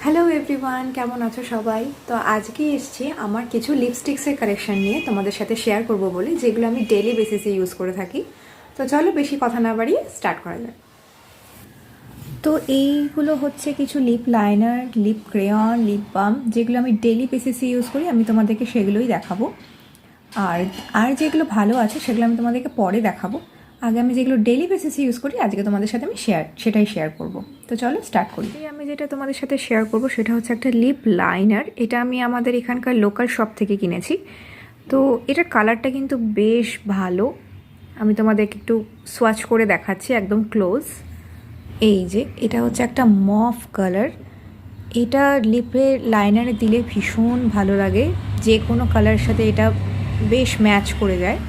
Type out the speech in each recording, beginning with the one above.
Hello everyone, কেমন আছো সবাই? তো আজকে এসেছি আমার কিছু লিপস্টিক্সের কালেকশন নিয়ে তোমাদের সাথে শেয়ার করব বলে, যেগুলো আমি ডেলি বেসিসে ইউজ করে থাকি। তো চলো বেশি কথা না বাড়িয়ে স্টার্ট করা যাক। তো এইগুলো হচ্ছে কিছু lip liner, lip crayon, lip balm, যেগুলো আমি ডেলি বেসিসে ইউজ করি। আমি তোমাদেরকে সেগুলোই দেখাবো। আর আর যেগুলো ভালো আছে সেগুলো আমি তোমাদেরকে পরে দেখাবো। আগে আমি যেগুলো ডেলি বেসিসে ইউজ করি আজকে তোমাদের সাথে আমি সেটাই শেয়ার করব। তো চলো স্টার্ট করি। আমি যেটা তোমাদের সাথে শেয়ার করব সেটা হচ্ছে একটা লিপ লাইনার। এটা আমি আমাদের এখানকার লোকাল শপ থেকে কিনেছি। তো এটার কালারটা কিন্তু বেশ ভালো। আমি তোমাদেরকে একটু সোয়াচ করে দেখাচ্ছি একদম ক্লোজ। এই যে এটা হচ্ছে একটা মফ কালার। এটা লিপে লাইনারে দিলে ভীষণ ভালো লাগে, যে কোনো কালারের সাথে এটা বেশ ম্যাচ করে যায়।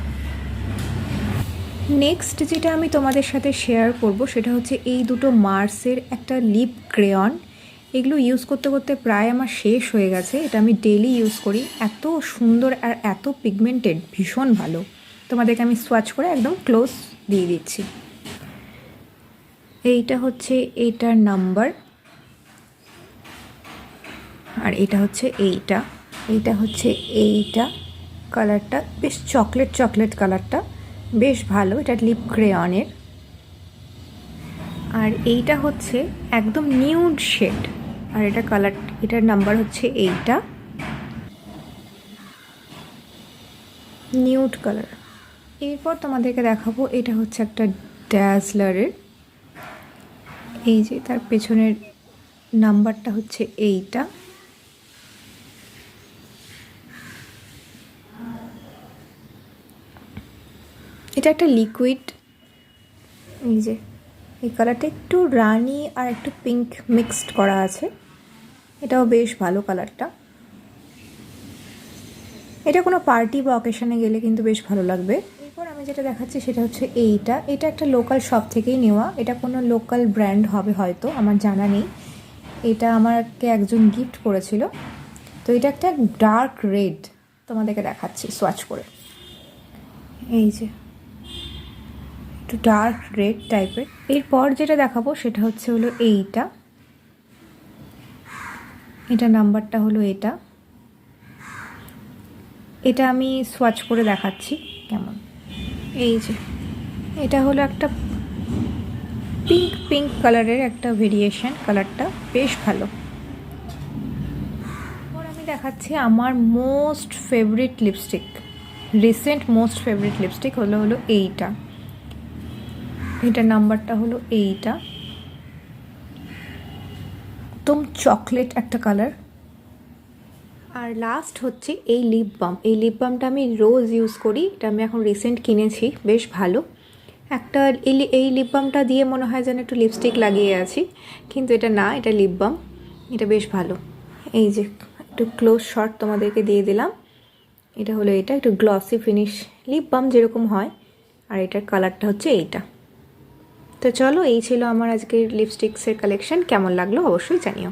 নেক্সট যেটা আমি তোমাদের সাথে শেয়ার করব সেটা হচ্ছে এই দুটো মার্সের একটা লিপ ক্রেয়ন। এগুলো ইউজ করতে করতে প্রায় আমার শেষ হয়ে গেছে। এটা আমি ডেলি ইউজ করি। এত সুন্দর আর এত পিগমেন্টেড, ভীষণ ভালো। তোমাদেরকে আমি সোয়াচ করে একদম ক্লোজ দিয়ে দিচ্ছি। এইটা হচ্ছে এইটার নাম্বার, আর এটা হচ্ছে এইটা হচ্ছে এইটা। কালারটা বেশ চকলেট কালারটা বেশ ভালো, এটা লিপ ক্রেয়নের। আর এইটা হচ্ছে একদম নিউড শেড, আর এটা কালার, এটার নাম্বার হচ্ছে এইটা, নিউড কালার। এরপর তোমাদেরকে দেখাবো এটা হচ্ছে একটা ড্যাজলারের। এই যে তার পেছনের নাম্বারটা হচ্ছে এইটা। এটা একটা লিকুইড। এই যে এই কালারটা একটু রানি আর একটু পিঙ্ক মিক্সড করা আছে। এটাও বেশ ভালো কালারটা। এটা কোনো পার্টি বা অকেশনে গেলে কিন্তু বেশ ভালো লাগবে। এরপর আমি যেটা দেখাচ্ছি সেটা হচ্ছে এটা একটা লোকাল শপ থেকেই নেওয়া। এটা কোনো লোকাল ব্র্যান্ড হবে হয়তো, আমার জানা নেই। এটা আমাকে একজন গিফট করেছিল। তো এটা একটা ডার্ক রেড, তোমাদেরকে দেখাচ্ছি সোয়াচ করে। এই যে একটু ডার্ক রেড টাইপের। এরপর যেটা দেখাবো সেটা হলো এটা নাম্বারটা হলো এটা আমি সোয়াচ করে দেখাচ্ছি কেমন। এই যে এটা হলো একটা পিঙ্ক কালারের একটা ভেরিয়েশন, কালারটা বেশ ভালো। এরপর আমি দেখাচ্ছি আমার most favourite lipstick, recent most favourite lipstick হলো এটা নাম্বারটা হলো এইটা। একদম চকলেট একটা কালার। আর লাস্ট হচ্ছে এই লিপ বামটা আমি রোজ ইউজ করি। এটা আমি এখন রিসেন্ট কিনেছি, বেশ ভালো একটা। এই লিপ বামটা দিয়ে মনে হয় যেন একটু লিপস্টিক লাগিয়ে আছি, কিন্তু এটা না, এটা লিপ বাম। এটা বেশ ভালো। এই যে একটু ক্লোজ শট তোমাদেরকে দিয়ে দিলাম। এটা হলো একটু গ্লসি ফিনিশ লিপ বাম যেরকম হয়, আর এটার কালারটা হচ্ছে এইটা। তো চলো, এই ছিল আমার আজকের লিপস্টিক্সের কালেকশন। কেমন লাগলো অবশ্যই জানিও।